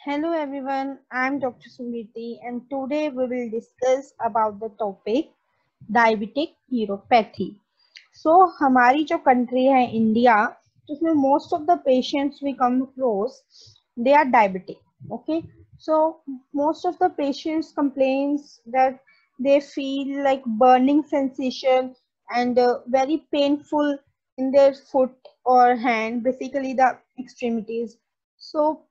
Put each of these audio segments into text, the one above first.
Hello everyone, I'm Dr. Sumriti and today we will discuss about the topic diabetic neuropathy. So हमारी जो country है India, उसमें most of the patients we come across they are diabetic. Okay, so most of the patients complains that they feel like burning sensation and very painful in their foot or hand, basically the extremities. So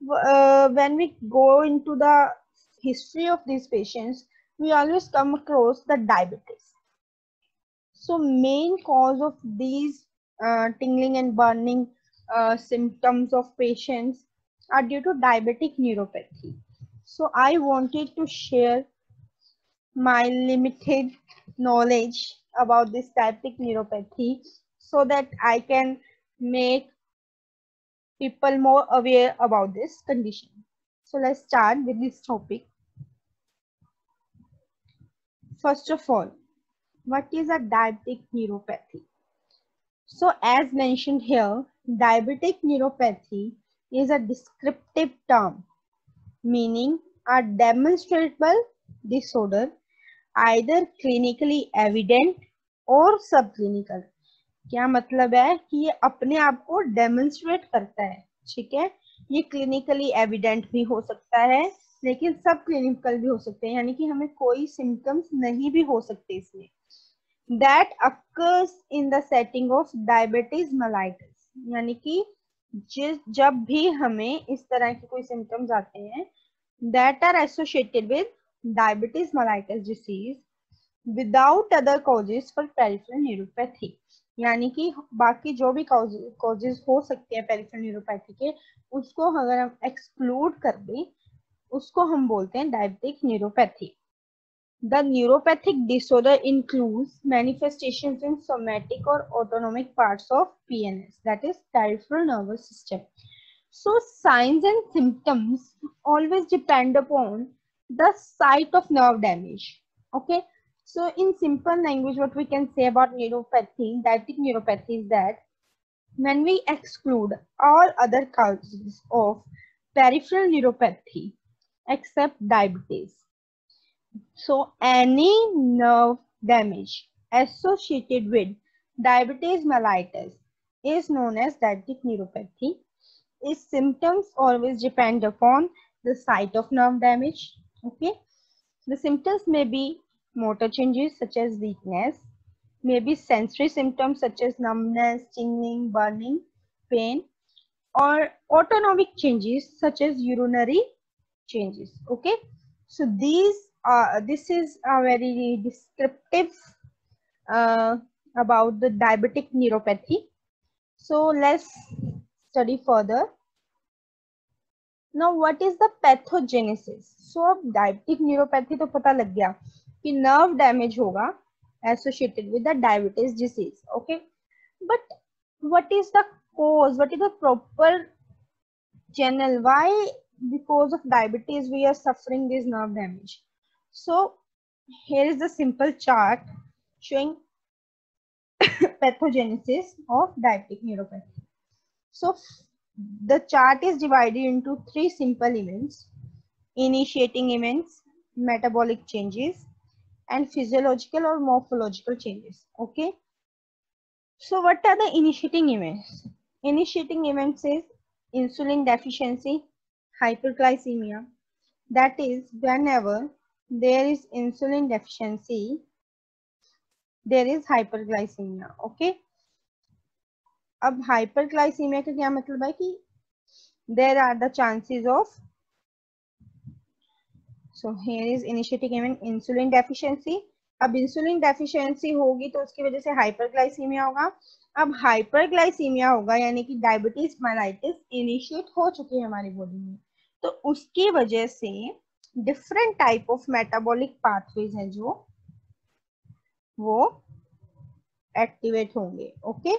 when we go into the history of these patients, we always come across the diabetes. So main cause of these tingling and burning symptoms of patients are due to diabetic neuropathy. So I wanted to share my limited knowledge about this diabetic neuropathy so that I can make people more aware about this condition. So let's start with this topic. First of all, what is a diabetic neuropathy? So as mentioned here, diabetic neuropathy is a descriptive term meaning a demonstrable disorder either clinically evident or subclinical. क्या मतलब है कि ये अपने आप को demonstrate करता है, ठीक है। ये क्लिनिकली एविडेंट भी हो सकता है लेकिन सब क्लिनिकल भी हो सकते हैं, यानी कि हमें कोई सिम्टम्स नहीं भी हो सकते इसमें। That occurs in the setting of diabetes mellitus, यानी कि जब भी हमें इस तरह के कोई सिम्टम्स आते हैं that are associated with diabetes mellitus disease without other causes for peripheral neuropathy, यानी कि बाकी जो भी कॉजेज हो सकते हैं पेरिफेरल न्यूरोपैथी के, उसको अगर हम एक्सक्लूड कर दें उसको हम बोलते हैं diabetic neuropathy. The neuropathic disorder includes manifestations in somatic or autonomic parts of PNS, that is peripheral nervous system. So signs and symptoms always depend upon the site of nerve damage. Okay, so in simple language what we can say about neuropathy, diabetic neuropathy, is that when we exclude all other causes of peripheral neuropathy except diabetes, so any nerve damage associated with diabetes mellitus is known as diabetic neuropathy. Its symptoms always depend upon the site of nerve damage. Okay, the symptoms may be motor changes such as weakness, may be sensory symptoms such as numbness, tingling, burning, pain, or autonomic changes such as urinary changes. Okay, so this is a very descriptive about the diabetic neuropathy. So let's study further. Now what is the pathogenesis? So अब diabetic neuropathy तो पता लग गया कि nerve damage होगा associated with the diabetes disease. Okay, but what is the cause? What is the proper channel? Why because of diabetes we are suffering this nerve damage? So here is the simple chart showing pathogenesis of diabetic neuropathy. So the chart is divided into three simple events: initiating events, metabolic changes, and physiological or morphological changes. Okay, so what are the initiating events? Initiating events is insulin deficiency, hyperglycemia. That is, whenever there is insulin deficiency, there is hyperglycemia. Okay, अब hyperglycemia का क्या मतलब है कि there are the chances of, so here is initiating event insulin deficiency. अब insulin deficiency होगी तो उसकी वजह से हाइपरग्लाइसीमिया होगा। अब हाइपरग्लाइसीमिया होगा यानी कि डायबिटीज मेलाइटिस इनिशिएट हो चुकी है हमारी बॉडी में, तो उसकी वजह से different type of metabolic pathways है जो वो एक्टिवेट होंगे। Okay,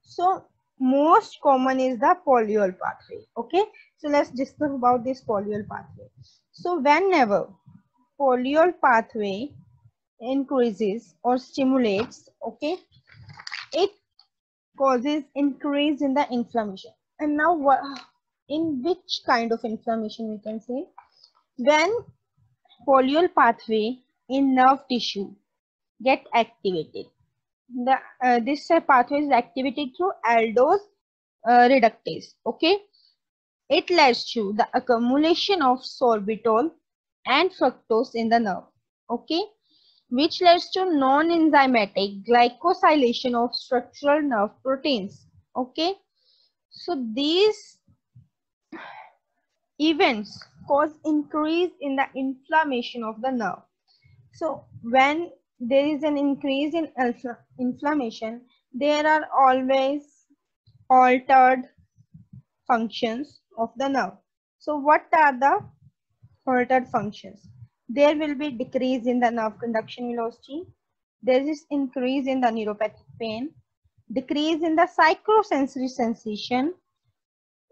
so most common is the polyol pathway. Okay, so let's discuss about this polyol pathway. So whenever polyol pathway increases or stimulates, okay, it causes increase in the inflammation. And now in which kind of inflammation we can say? When polyol pathway in nerve tissue get activated. This pathway is activated through aldose reductase. Okay, it leads to the accumulation of sorbitol and fructose in the nerve. Okay, which leads to non-enzymatic glycosylation of structural nerve proteins. Okay, so these events cause increase in the inflammation of the nerve. So when there is an increase in inflammation, there are always altered functions of the nerve. So what are the altered functions? There will be decrease in the nerve conduction velocity. There is increase in the neuropathic pain, decrease in the psychosensory sensation,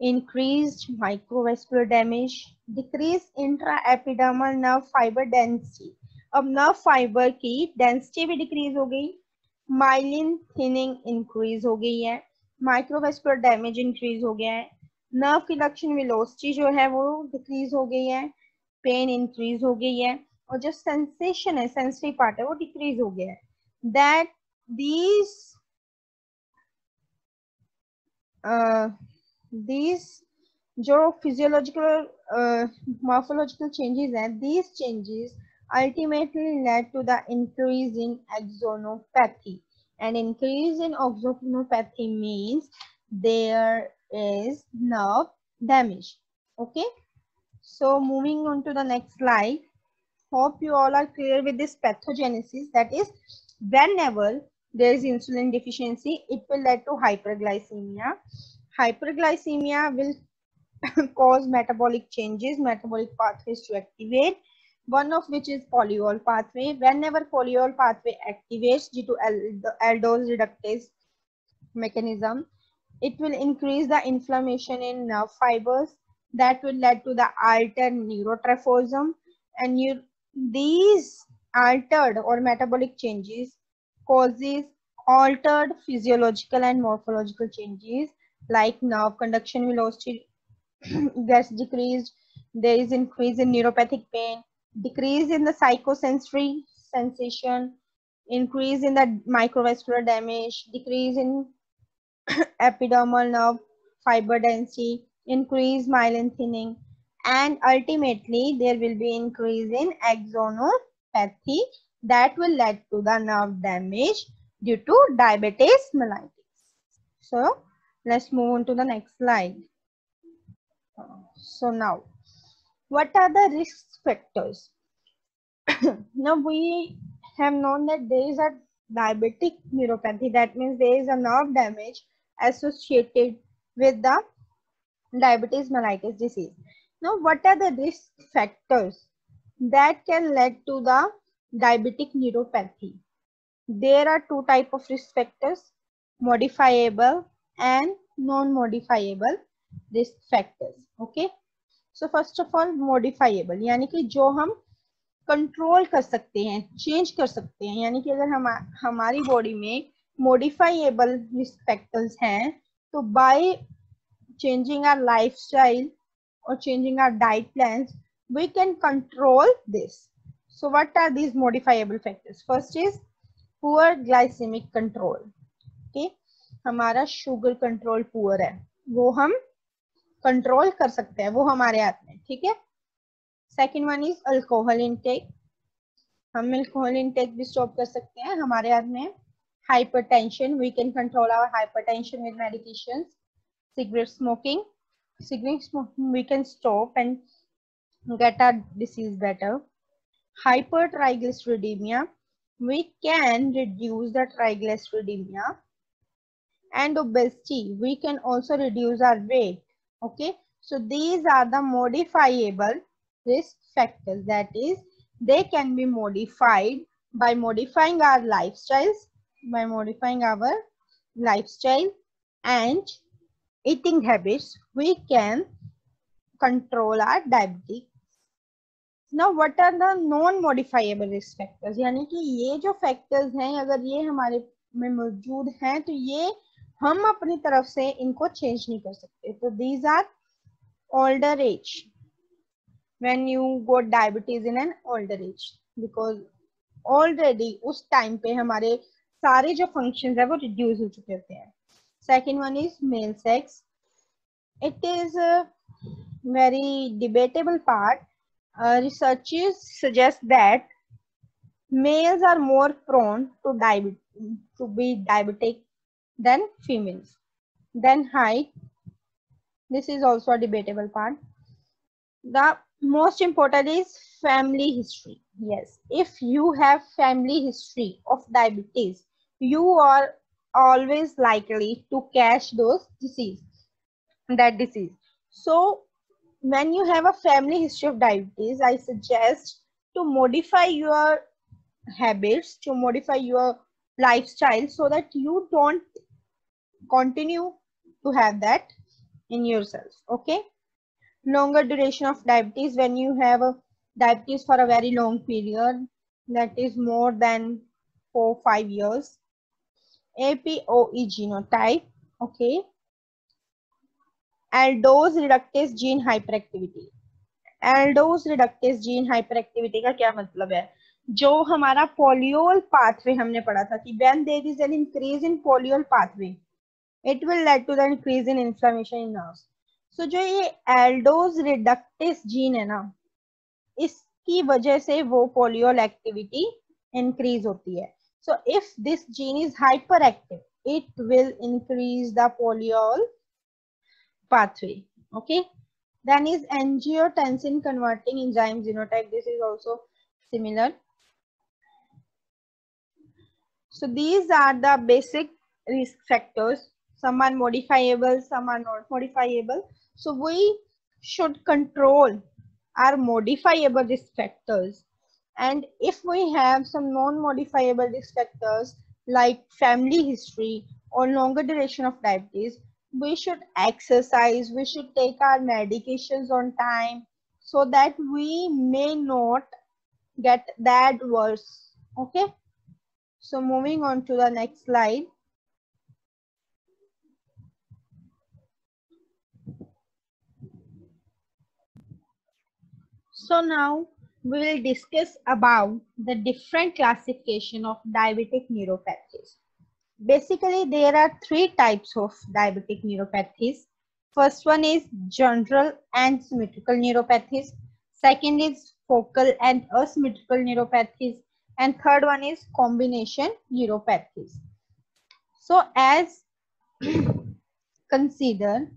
increased microvascular damage, decrease intraepidermal nerve fiber density. अब nerve fibre की density भी decrease हो गई, myelin thinning increase हो गई है, microvascular damage increase हो गया है, नर्व कंडक्शन वेलोसिटी जो है वो डिक्रीज हो गई है, पेन इंक्रीज हो गई है, और जो सेंसेशन है, सेंसरी पार्ट है, वो डिक्रीज हो गया है. दैट these जो physiological morphological changes हैं, these changes ultimately led to the increase in axonopathy, and increase in axonopathy means there is nerve damage. Okay, so moving on to the next slide. Hope you all are clear with this pathogenesis. That is, whenever there is insulin deficiency, it will lead to hyperglycemia. Hyperglycemia will cause metabolic changes, metabolic pathways to activate, one of which is polyol pathway. Whenever polyol pathway activates due to the aldose reductase mechanism, it will increase the inflammation in nerve fibers. That will lead to the altered neurotrophism, and these altered or metabolic changes causes altered physiological and morphological changes like nerve conduction velocity gets decreased, there is increase in neuropathic pain, decrease in the psychosensory sensation, increase in the microvascular damage, decrease in epidermal nerve fiber density, increase myelin thinning, and ultimately there will be increase in axonopathy that will lead to the nerve damage due to diabetes mellitus. So let's move on to the next slide. So now, what are the risk factors? Now we have known that there is a diabetic neuropathy, that means there is a nerve damage associated with the diabetes mellitus disease. Now what are the risk factors that can lead to the diabetic neuropathy? There are two types of risk factors, modifiable and non-modifiable risk factors. Okay, so first of all, modifiable यानी कि जो हम control कर सकते हैं, change कर सकते हैं, यानी कि अगर हमारी बॉडी में मॉडिफाइएबल रिस्क फैक्टर्स हैं, तो बाय चेंजिंग आवर लाइफस्टाइल और changing our diet plans we can control this. So what are these modifiable factors? First is poor glycaemic control. Okay, हमारा शुगर कंट्रोल पुअर है, वो हम control कर सकते हैं, वो हमारे हाथ में. ठीक है. Second one is alcohol intake. हम अल्कोहल इनटेक भी स्टॉप कर सकते हैं, हमारे हाथ में. Hypertension, we can control our hypertension with medications. Cigarette smoking we can stop and get our disease better. Hypertriglyceridemia, we can reduce the triglyceridemia. And obesity, we can also reduce our weight. Okay, so these are the modifiable risk factors, that is they can be modified by modifying our lifestyle and eating habits. We can control our diabetes. Now what are the non modifiable risk factors? यानी कि ये जो factors हैं, अगर ये हमारे में मौजूद हैं, तो ये हम अपनी तरफ से इनको चेंज नहीं कर सकते. तो these are older age, when you got diabetes in an older age, because already उस time पे हमारे सारे जो functions है वो reduce हो चुके होते हैं. Second one is male sex. It is a very debatable part. Researchers suggest that males are more prone to be diabetic than females. Then height. This is also a debatable part. The most important is family history. Yes, if you have family history of diabetes, you are always likely to catch that disease. So when you have a family history of diabetes, I suggest to modify your habits, to modify your lifestyle so that you don't continue to have that in yourself. Okay. Longer duration of diabetes, when you have a diabetes for a very long period, that is more than 4-5 years. APOE genotype. Okay. Aldose reductase gene hyperactivity. Aldose reductase gene hyperactivity का क्या मतलब है? जो हमारा पोलियोल pathway हमने पढ़ा था कि when there is an increase in polyol pathway it will lead to the increase in inflammation in nerves. So जो ये एल्डोज रिडक्टेस जीन है ना, इसकी वजह से वो पोलियोल एक्टिविटी इंक्रीज होती है. So if this gene is hyperactive it will increase the polyol pathway. Okay. Then is angiotensin converting enzyme genotype. This is also similar. So these are the basic risk factors. Some are modifiable, some are not modifiable. So we should control our modifiable risk factors. And if we have some non-modifiable risk factors like family history or longer duration of diabetes, we should exercise, we should take our medications on time so that we may not get that worse. Okay. So moving on to the next slide. So now we will discuss about the different classification of diabetic neuropathies. Basically, there are 3 types of diabetic neuropathies. First one is general and symmetrical neuropathies. Second is focal and asymmetrical neuropathies. And third one is combination neuropathies. So as consider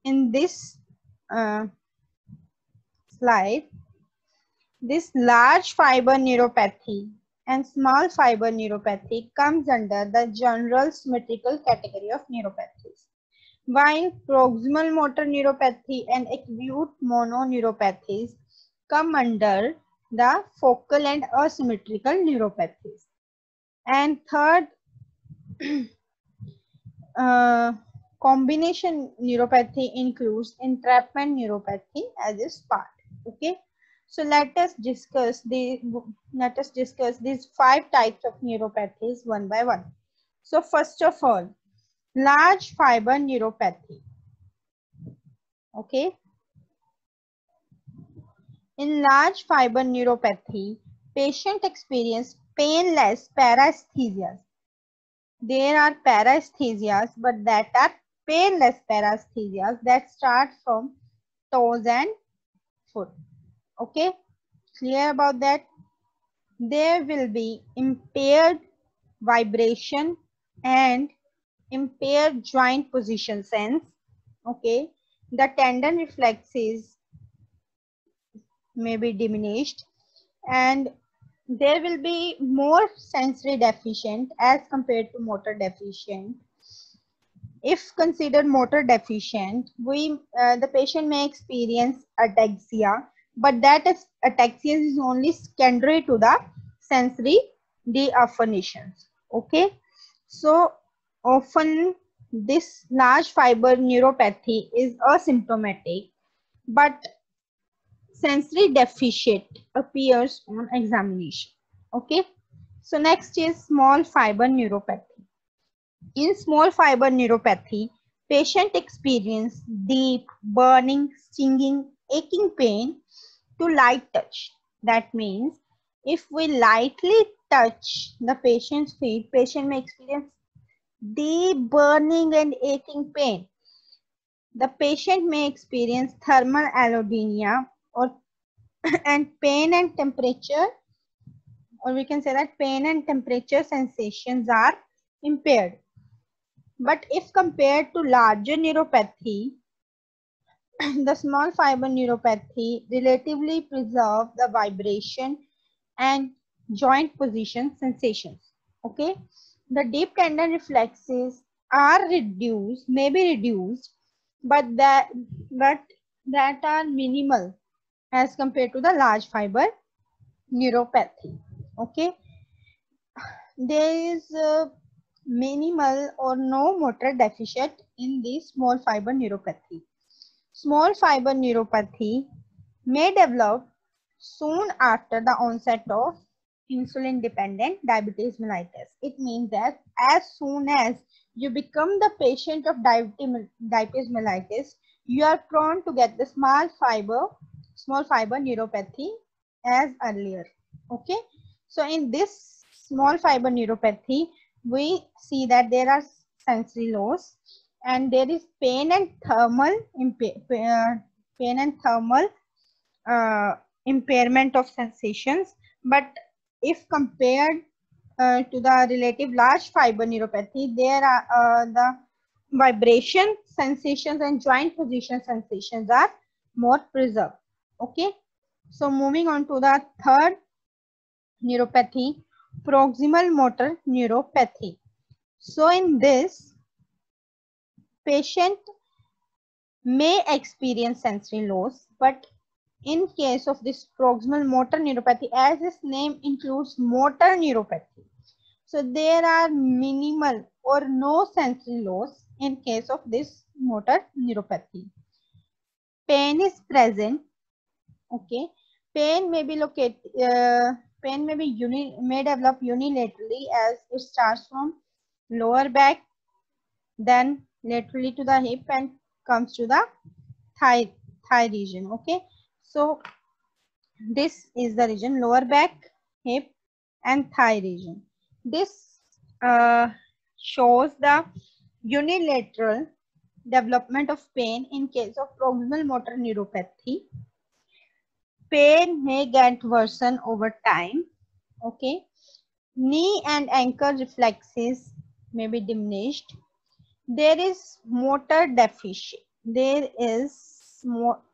in this slide, this large fiber neuropathy and small fiber neuropathy comes under the general symmetrical category of neuropathies, while proximal motor neuropathy and acute mononeuropathies come under the focal and asymmetrical neuropathies. And third, combination neuropathy includes entrapment neuropathy as its part. Okay. So let us discuss these 5 types of neuropathies one by one. So first of all, large fiber neuropathy. Okay. In large fiber neuropathy, patient experience painless paresthesias. There are paresthesias, but that are painless paresthesias that start from toes and foot. Okay, clear about that? There will be impaired vibration and impaired joint position sense. Okay, the tendon reflexes may be diminished, and there will be more sensory deficient as compared to motor deficient. If considered motor deficient, the patient may experience ataxia, but that ataxia is only secondary to the sensory deaffinations. Okay, so often this large fiber neuropathy is asymptomatic, but sensory deficit appears on examination. Okay, so next is small fiber neuropathy. In small fiber neuropathy, Patient experience deep, burning, stinging, aching pain to light touch. That means if we lightly touch the patient's feet, patient may experience deep burning and aching pain. The patient may experience thermal allodynia or and pain and temperature, or we can say that pain and temperature sensations are impaired. But if compared to larger neuropathy, the small fiber neuropathy relatively preserve the vibration and joint position sensations. Okay, the deep tendon reflexes are reduced, may be reduced, but that are minimal as compared to the large fiber neuropathy. Okay, there is minimal or no motor deficit in the small fiber neuropathy. Small fiber neuropathy may develop soon after the onset of insulin dependent diabetes mellitus. It means that as soon as you become the patient of diabetes mellitus, you are prone to get the small fiber neuropathy as earlier. Okay, so in this small fiber neuropathy, we see that there are sensory loss and there is pain and thermal impairment of sensations. But if compared to the relative large fiber neuropathy, there are the vibration sensations and joint position sensations are more preserved. Okay, so moving on to the third neuropathy, proximal motor neuropathy. So in this, patient may experience sensory loss, but in case of this proximal motor neuropathy, as its name includes motor neuropathy, so there are minimal or no sensory loss in case of this motor neuropathy. Pain is present. Okay, pain may be may develop unilaterally as it starts from lower back, then laterally to the hip and comes to the thigh region. Okay, so this is the region, lower back, hip and thigh region. This shows the unilateral development of pain in case of proximal motor neuropathy. Pain may get worsen over time. Okay, knee and ankle reflexes may be diminished. There is motor deficit. There is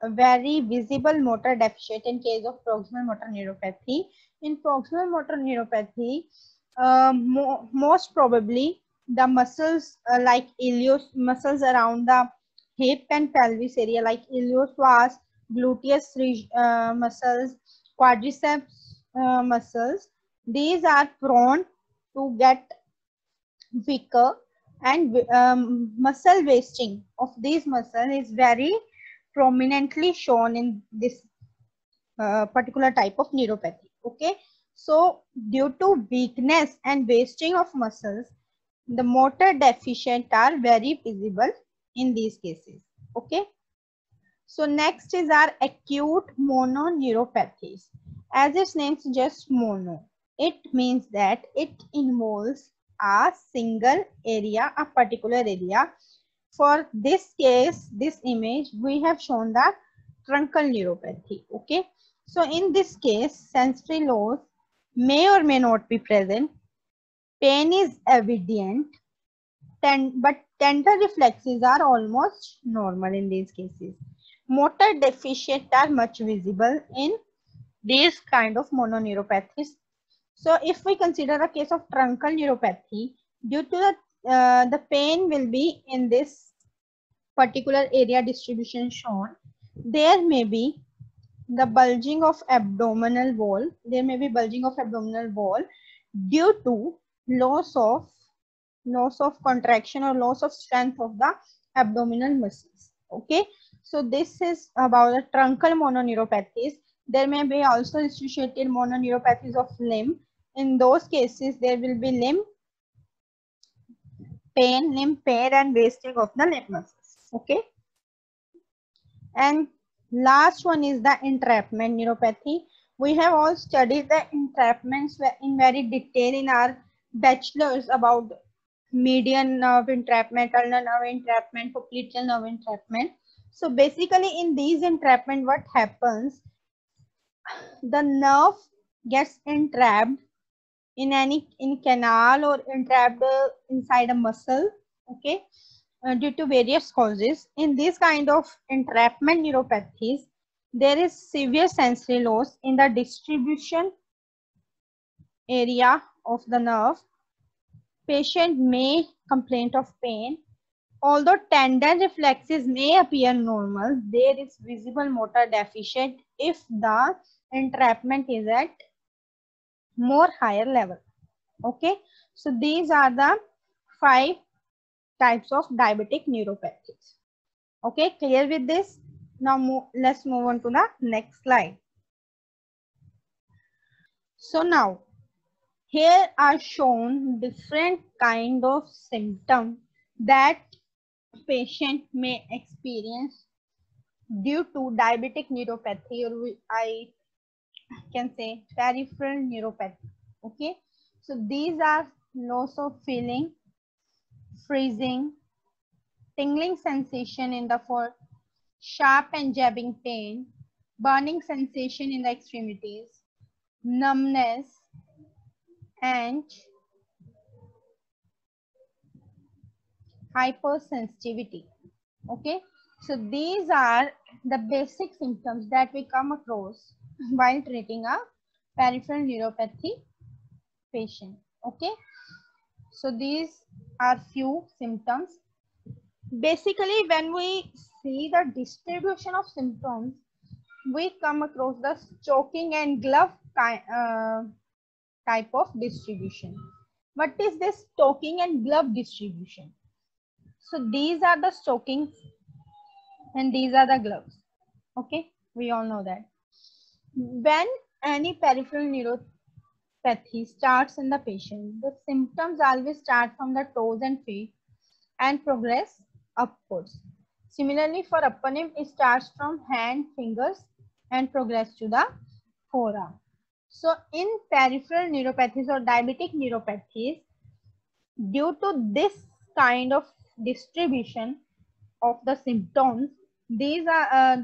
very visible motor deficit in case of proximal motor neuropathy. In proximal motor neuropathy, most probably the muscles like ilios muscles around the hip and pelvis area like iliopsoas, gluteus muscles, quadriceps muscles, these are prone to get weaker, and muscle wasting of these muscles is very prominently shown in this particular type of neuropathy. Okay, so due to weakness and wasting of muscles, the motor deficient are very visible in these cases. Okay, so next is our acute mononeuropathies. As its name suggests, mono, it means that it involves a single area, a particular area. For this case, this image, we have shown the truncal neuropathy. Okay, so in this case, sensory loss may or may not be present. Pain is evident, but tender reflexes are almost normal in these cases. Motor deficit are much visible in these kind of mononeuropathies. So if we consider a case of truncal neuropathy, due to the pain will be in this particular area distribution shown, there may be the bulging of abdominal wall. There may be bulging of abdominal wall due to loss of contraction or loss of strength of the abdominal muscles. Okay, so this is about the truncal mononeuropathies. There may be also associated mononeuropathies of limb. In those cases, there will be limb pain, limb pain, and wasting of the limb muscles. Okay. And last one is the entrapment neuropathy. We have all studied the entrapments in very detail in our bachelor's about median nerve entrapment, ulnar nerve entrapment, popliteal nerve entrapment. So basically in these entrapment, what happens? The nerve gets entrapped in canal or entrapped inside a muscle. Okay. Due to various causes. In this kind of entrapment neuropathies, there is severe sensory loss in the distribution area of the nerve. Patient may complain of pain. Although tendon reflexes may appear normal, there is visible motor deficit if the entrapment is at more higher level. Okay, so these are the 5 types of diabetic neuropathies. Okay, clear with this? Now let's move on to the next slide. So now here are shown different kind of symptoms that patient may experience due to diabetic neuropathy, or I can say peripheral neuropathy. Okay, so these are loss of feeling, freezing, tingling sensation in the foot, sharp and jabbing pain, burning sensation in the extremities, numbness, and hypersensitivity. Okay, so these are the basic symptoms that we come across while treating a peripheral neuropathy patient. Okay, so these are few symptoms. Basically, when we see the distribution of symptoms, we come across the choking and glove type of distribution. What is this choking and glove distribution? So these are the stockings and these are the gloves. Okay, we all know that. When any peripheral neuropathy starts in the patient, the symptoms always start from the toes and feet and progress upwards. Similarly, for upper limb, it starts from hand, fingers and progress to the forearm. So in peripheral neuropathies or diabetic neuropathies, due to this kind of distribution of the symptoms, these are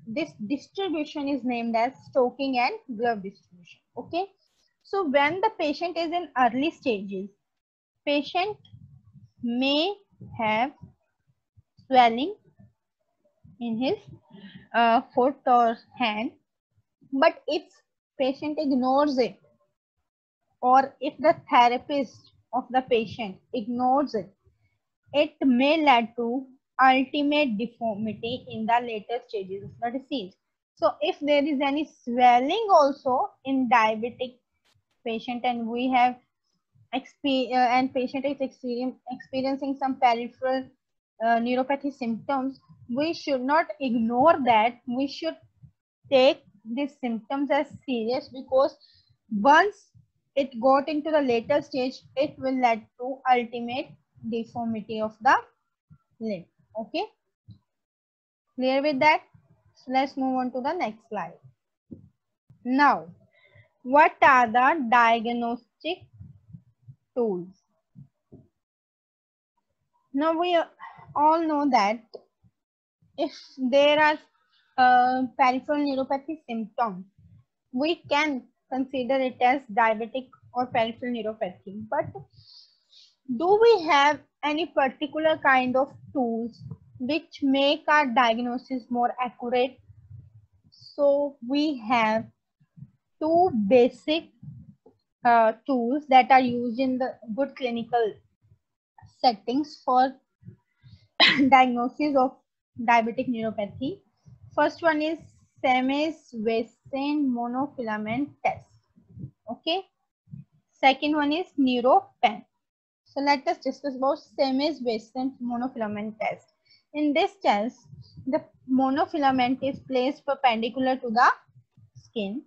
this distribution is named as stoking and glove distribution. Okay, so when the patient is in early stages, patient may have swelling in his foot or hand, but if patient ignores it, or if the therapist of the patient ignores it, it may lead to ultimate deformity in the later stages of the disease. So if there is any swelling also in diabetic patient and we have and patient is experiencing some peripheral neuropathy symptoms, we should not ignore that. We should take these symptoms as serious, because once it got into the later stage, it will lead to ultimate deformity of the limb. Okay, clear with that? So let's move on to the next slide. Now, what are the diagnostic tools? Now we all know that if there are peripheral neuropathy symptoms, we can consider it as diabetic or peripheral neuropathy. But do we have any particular kind of tools which make our diagnosis more accurate? So we have two basic tools that are used in the good clinical settings for diagnosis of diabetic neuropathy. First one is Semmes-Wesson monofilament test. Okay. Second one is NeuroPen. So let us discuss about Semmes-Wesson monofilament test. In this test, the monofilament is placed perpendicular to the skin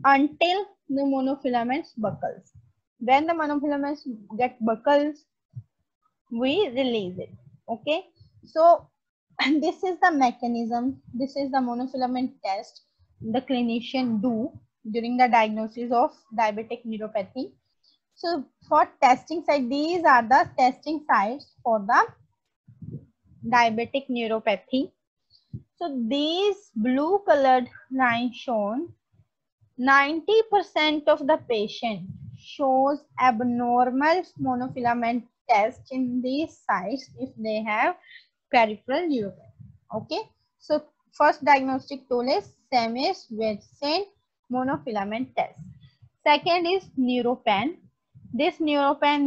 until the monofilaments buckles. When the monofilaments get buckles, we release it. Okay, so this is the mechanism, this is the monofilament test the clinician do during the diagnosis of diabetic neuropathy. So for testing site, these are the testing sites for the diabetic neuropathy. So these blue colored lines shown 90% of the patient shows abnormal monofilament test in these sites if they have peripheral neuropathy. Okay, so first diagnostic tool is Semmes-Weinstein monofilament test. Second is Neuropan. This Neuropan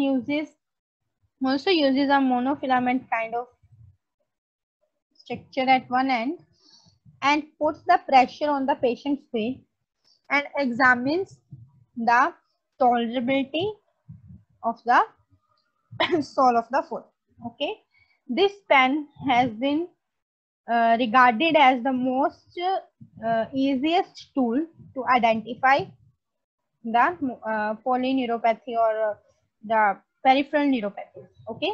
also uses a monofilament kind of structure at one end and puts the pressure on the patient's feet and examines the tolerability of the sole of the foot. Okay, this pen has been regarded as the most easiest tool to identify the polyneuropathy or the peripheral neuropathy. Okay,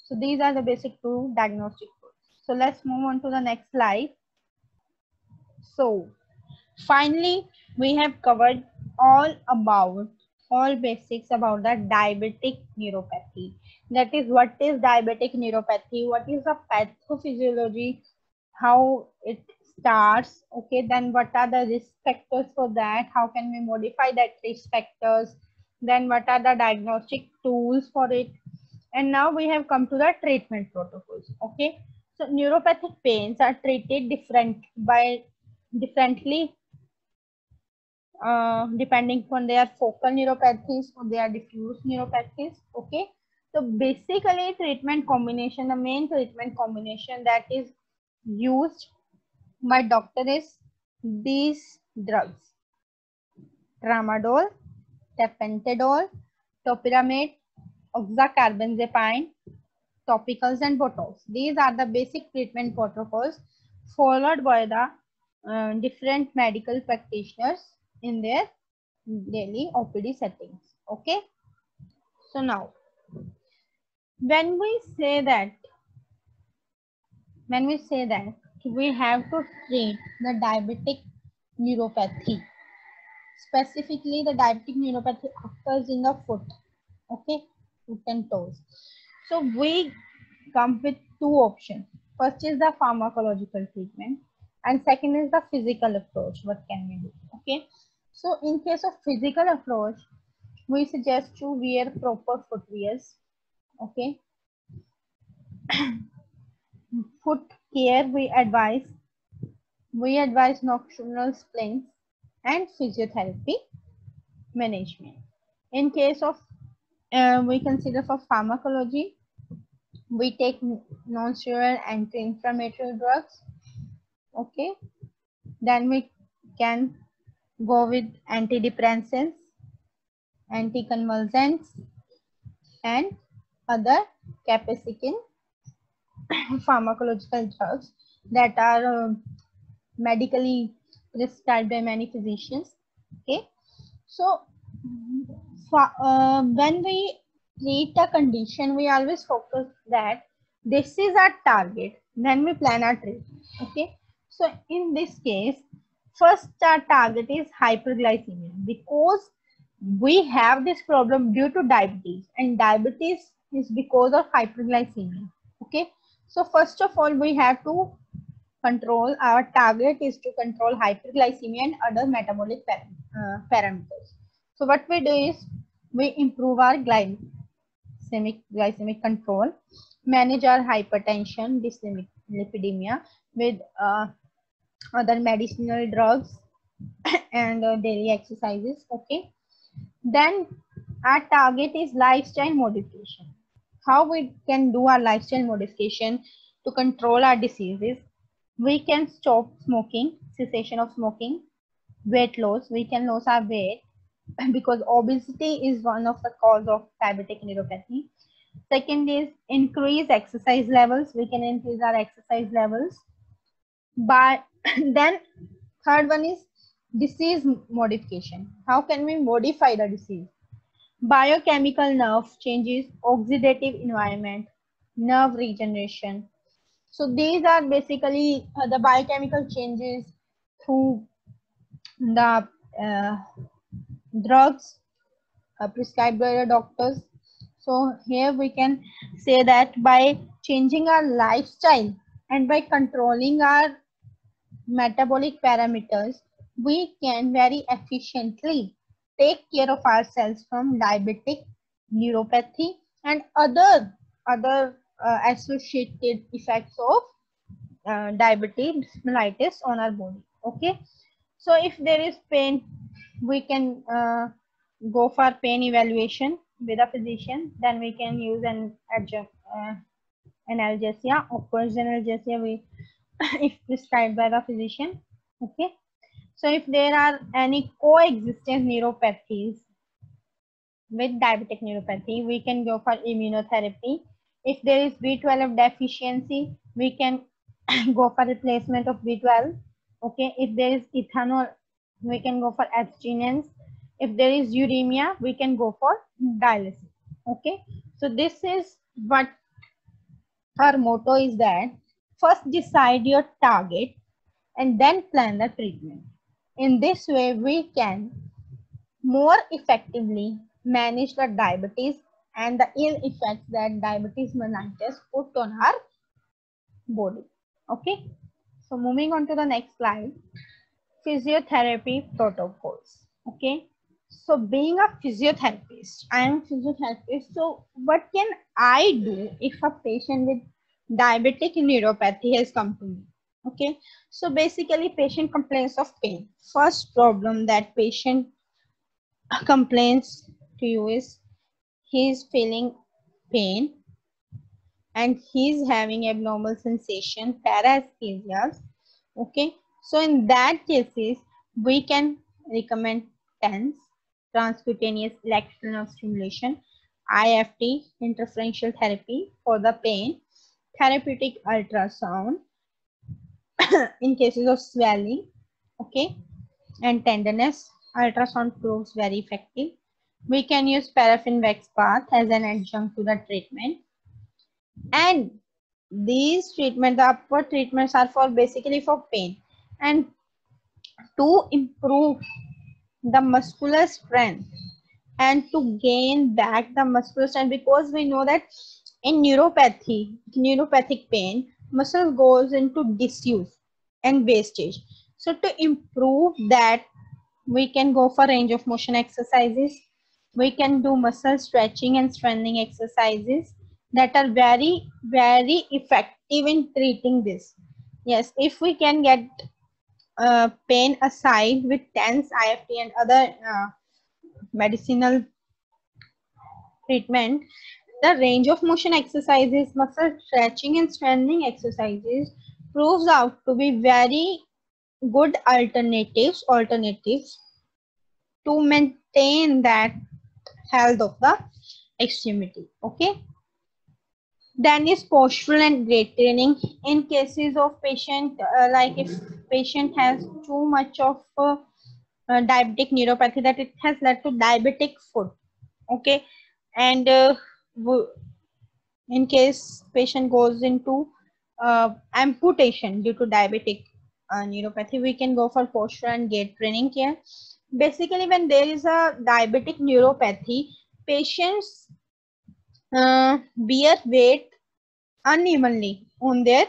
so these are the basic two diagnostic tools. So let's move on to the next slide. So finally, we have covered all basics about the diabetic neuropathy. That is, what is diabetic neuropathy, what is the pathophysiology, how it starts, okay, then what are the risk factors for that, how can we modify that risk factors, then what are the diagnostic tools for it, and now we have come to the treatment protocols. Okay, so neuropathic pains are treated differently depending on their focal neuropathies or their diffuse neuropathies. Okay, so basically treatment combination, the main treatment combination that is used by doctor is these drugs: tramadol, tapentadol, topiramate, oxacarbenzapine, topicals, and botox. These are the basic treatment protocols followed by the different medical practitioners in their daily OPD settings. Okay, so now when we say that we have to treat the diabetic neuropathy, specifically the diabetic neuropathy occurs in the foot, okay, foot and toes. So we come with two options. First is the pharmacological treatment and second is the physical approach. What can we do? Okay, so in case of physical approach, we suggest to wear proper footwears. Okay, foot care we advise nocturnal splints and physiotherapy management. In case of we consider for pharmacology, we take non-steroidal anti-inflammatory drugs. Okay, then we can go with antidepressants, anticonvulsants, and other capsaicin pharmacological drugs that are medically prescribed by many physicians. Okay, so when we treat a condition, we always focus that this is our target, then we plan our treatment. Okay, so in this case, first our target is hyperglycemia, because we have this problem due to diabetes, and diabetes is because of hyperglycemia. Okay, so first of all, we have to control, our target is to control hyperglycemia and other metabolic parameters. So what we do is we improve our glycemic control, manage our hypertension, dyslipidemia with other medicinal drugs and daily exercises. Okay, then our target is lifestyle modification. How we can do our lifestyle modification to control our diseases? We can stop smoking, cessation of smoking, weight loss. We can lose our weight because obesity is one of the cause of diabetic neuropathy. Second is increase exercise levels. We can increase our exercise levels. But then third one is disease modification. How can we modify the disease? Biochemical nerve changes, oxidative environment, nerve regeneration. So these are basically the biochemical changes through the drugs prescribed by the doctors. So here we can say that by changing our lifestyle and by controlling our metabolic parameters, we can very efficiently take care of ourselves from diabetic neuropathy and other associated effects of diabetes mellitus on our body. Okay, so if there is pain, we can go for pain evaluation with a physician. Then we can use an analgesia, of course analgesia we if prescribed by the physician. Okay, so if there are any coexistent neuropathies with diabetic neuropathy, we can go for immunotherapy. If there is B12 deficiency, we can go for replacement of B12. Okay, if there is ethanol, we can go for abstinence. If there is uremia, we can go for dialysis. Okay, so this is what our motto is, that first decide your target and then plan the treatment. In this way, we can more effectively manage the diabetes and the ill effects that diabetes mellitus put on our body. Okay, so moving on to the next slide, physiotherapy protocols. Okay, so being a physiotherapist, I am a physiotherapist. So what can I do if a patient with diabetic neuropathy has come to me? Okay, so basically patient complains of pain. First problem that patient complains to you is he's feeling pain and he's having abnormal sensation, paresthesias. Okay, so in that cases we can recommend TENS, transcutaneous electrical nerve stimulation, IFT, interferential therapy for the pain, therapeutic ultrasound in cases of swelling, okay, and tenderness. Ultrasound proves very effective. We can use paraffin wax bath as an adjunct to the treatment. And these treatments, the upper treatments are for basically for pain and to improve the muscular strength and to gain back the muscular strength, because we know that in neuropathic pain, muscle goes into disuse and wastage. So to improve that, we can go for range of motion exercises. We can do muscle stretching and strengthening exercises that are very effective in treating this. Yes, if we can get pain aside with TENS, IFT and other medicinal treatment, the range of motion exercises, muscle stretching and strengthening exercises proves out to be very good alternatives to maintain that health of the extremity. Okay, then is postural and gait training in cases of patient like if patient has too much of diabetic neuropathy that it has led to diabetic foot. Okay, and in case patient goes into amputation due to diabetic neuropathy, we can go for posture and gait training care. Basically, when there is a diabetic neuropathy, patients bear weight unevenly on their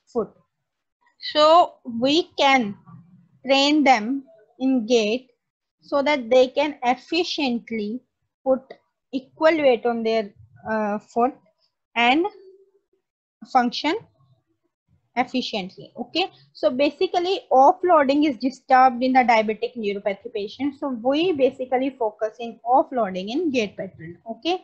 foot. So we can train them in gait so that they can efficiently put equal weight on their foot and function efficiently. Okay, so basically offloading is disturbed in the diabetic neuropathy patient, so we basically focus in offloading in gait pattern. Okay,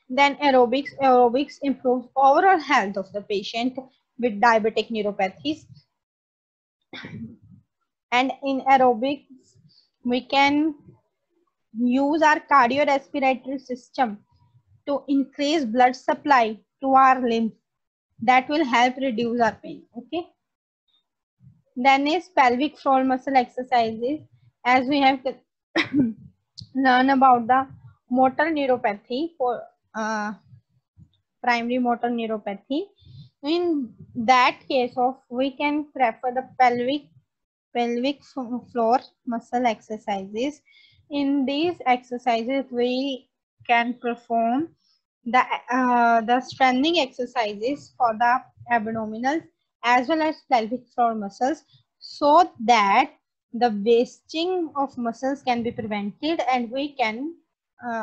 then aerobics improves overall health of the patient with diabetic neuropathies. And in aerobics we can use our cardiorespiratory system to increase blood supply to our limbs. That will help reduce our pain. Okay, then is pelvic floor muscle exercises, as we have learned about the motor neuropathy for primary motor neuropathy. In that case of, we can prefer the pelvic floor muscle exercises. In these exercises, we can perform the strengthening exercises for the abdominal as well as pelvic floor muscles, so that the wasting of muscles can be prevented and we can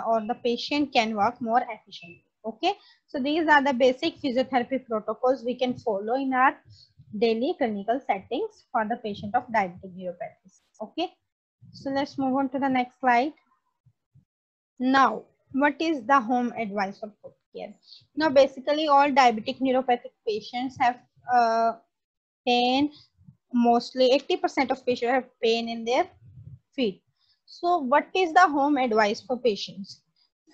or the patient can work more efficiently. Okay, so these are the basic physiotherapy protocols we can follow in our daily clinical settings for the patient of diabetic neuropathy. Okay, so let's move on to the next slide. Now, what is the home advice for foot care? Now, basically, all diabetic neuropathic patients have pain. Mostly 80% of patients have pain in their feet. So, what is the home advice for patients?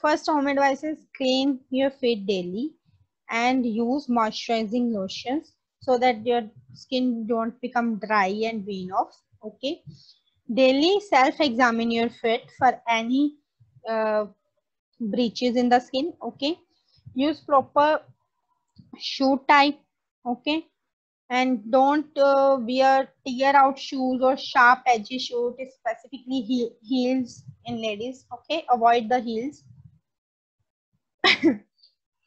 First, home advice is clean your feet daily and use moisturizing lotions so that your skin don't become dry and wean off. Okay. Daily self-examine your feet for any uh, breaches in the skin. Okay, use proper shoe type. Okay, and don't wear tear out shoes or sharp edgy shoes, specifically heels in ladies. Okay, avoid the heels.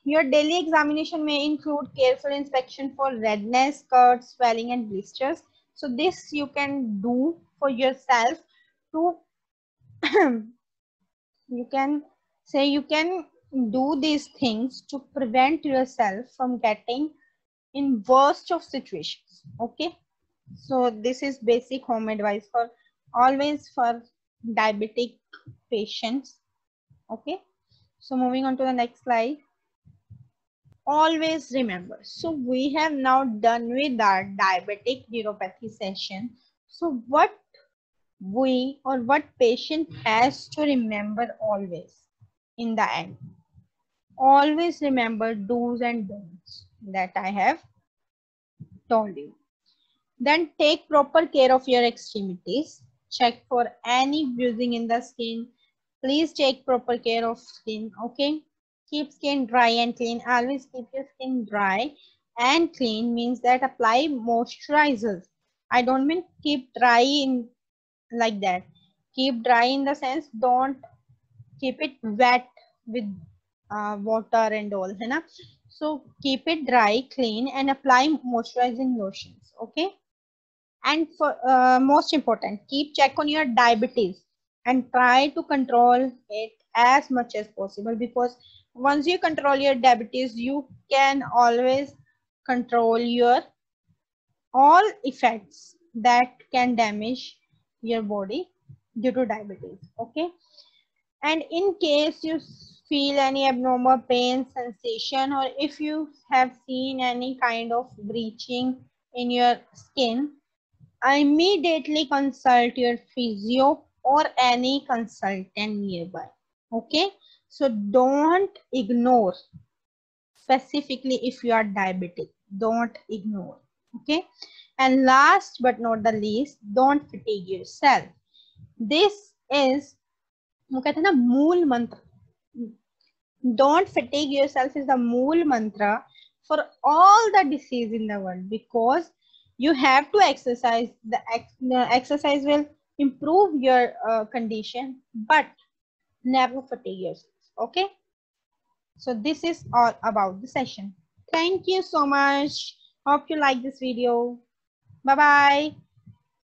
Your daily examination may include careful inspection for redness, cuts, swelling and blisters. So this you can do for yourself to you can say you can do these things to prevent yourself from getting in worst of situations. Okay, so this is basic home advice for always for diabetic patients. Okay, so moving on to the next slide. Always remember, so we have now done with our diabetic neuropathy session. So what we or what patient has to remember always in the end, always remember do's and don'ts that I have told you. Then take proper care of your extremities. Check for any bruising in the skin. Please take proper care of skin. Okay, keep skin dry and clean. Always keep your skin dry and clean means that apply moisturizers. I don't mean keep dry in like that. Keep dry in the sense don't keep it wet with water and all, है ना? So keep it dry, clean, and apply moisturizing lotions. Okay, and for most important, keep check on your diabetes and try to control it as much as possible, because once you control your diabetes, you can always control your all effects that can damage your body due to diabetes. Okay, and in case you feel any abnormal pain sensation, or if you have seen any kind of breaching in your skin, immediately consult your physio or any consultant nearby. Okay, so don't ignore, specifically if you are diabetic, don't ignore. Okay, and last but not the least, don't fatigue yourself. This is वो कहते हैं ना मूल मंत्र. Don't fatigue yourself is the mool mantra for all the disease in the world, because you have to exercise. The exercise will improve your condition, but never fatigue yourself. Okay, so this is all about the session. Thank you so much. Hope you like this video. Bye bye.